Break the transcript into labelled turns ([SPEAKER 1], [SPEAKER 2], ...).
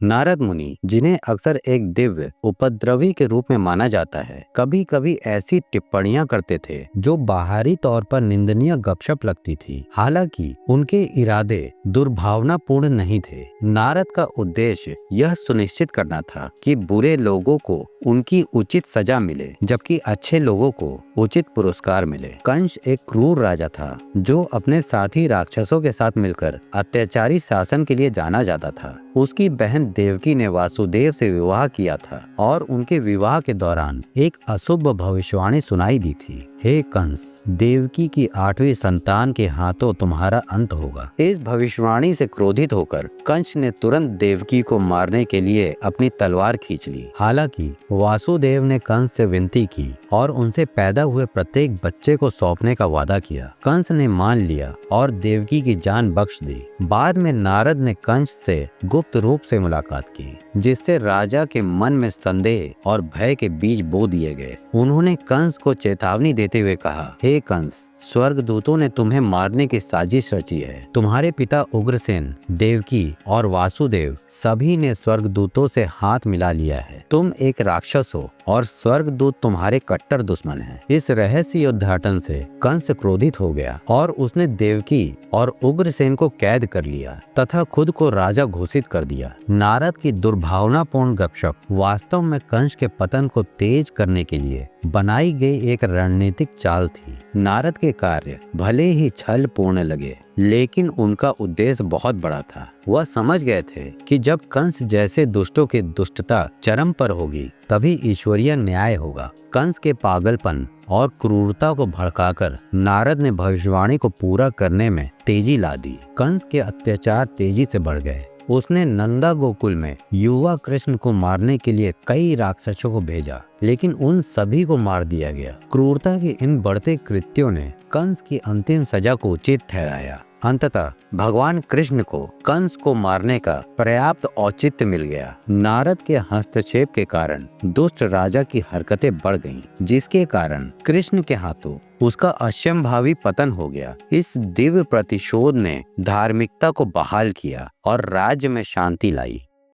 [SPEAKER 1] नारद मुनि, जिन्हें अक्सर एक दिव्य उपद्रवी के रूप में माना जाता है, कभी कभी ऐसी टिप्पणियां करते थे जो बाहरी तौर पर निंदनीय गपशप लगती थी। हालांकि उनके इरादे दुर्भावनापूर्ण नहीं थे। नारद का उद्देश्य यह सुनिश्चित करना था कि बुरे लोगों को उनकी उचित सजा मिले, जबकि अच्छे लोगों को उचित पुरस्कार मिले। कंस एक क्रूर राजा था जो अपने साथी राक्षसों के साथ मिलकर अत्याचारी शासन के लिए जाना जाता था। उसकी बहन देवकी ने वासुदेव से विवाह किया था और उनके विवाह के दौरान एक अशुभ भविष्यवाणी सुनाई दी थी। हे कंस, देवकी की 8वीं संतान के हाथों तुम्हारा अंत होगा। इस भविष्यवाणी से क्रोधित होकर कंस ने तुरंत देवकी को मारने के लिए अपनी तलवार खींच ली। हालांकि वासुदेव ने कंस से विनती की और उनसे पैदा हुए प्रत्येक बच्चे को सौंपने का वादा किया। कंस ने मान लिया और देवकी की जान बख्श दी। बाद में नारद ने कंस से गुप्त रूप से मुलाकात की, जिससे राजा के मन में संदेह और भय के बीज बो दिए गए। उन्होंने कंस को चेतावनी देते हुए कहा, हे कंस, स्वर्गदूतों ने तुम्हें मारने की साजिश रची है। तुम्हारे पिता उग्रसेन, देवकी और वासुदेव सभी ने स्वर्गदूतों से हाथ मिला लिया है। तुम एक राक्षस हो और स्वर्गदूत तुम्हारे कट्टर दुश्मन हैं। इस रहस्य उद्घाटन से कंस क्रोधित हो गया और उसने देवकी और उग्रसेन को कैद कर लिया तथा खुद को राजा घोषित कर दिया। नारद की दुर्भावनापूर्ण गपशप वास्तव में कंस के पतन को तेज करने के लिए बनाई गई एक रणनीतिक चाल थी। नारद के कार्य भले ही छल पूर्ण लगे, लेकिन उनका उद्देश्य बहुत बड़ा था। वह समझ गए थे कि जब कंस जैसे दुष्टों की दुष्टता चरम पर होगी, तभी ईश्वरीय न्याय होगा। कंस के पागलपन और क्रूरता को भड़काकर नारद ने भविष्यवाणी को पूरा करने में तेजी ला दी। कंस के अत्याचार तेजी से बढ़ गए। उसने नंदा गोकुल में युवा कृष्ण को मारने के लिए कई राक्षसों को भेजा, लेकिन उन सभी को मार दिया गया। क्रूरता के इन बढ़ते कृत्यों ने कंस की अंतिम सजा को उचित ठहराया। अंततः भगवान कृष्ण को कंस को मारने का पर्याप्त औचित्य मिल गया। नारद के हस्तक्षेप के कारण दुष्ट राजा की हरकतें बढ़ गईं, जिसके कारण कृष्ण के हाथों उसका असंभावी पतन हो गया। इस दिव्य प्रतिशोध ने धार्मिकता को बहाल किया और राज्य में शांति लाई।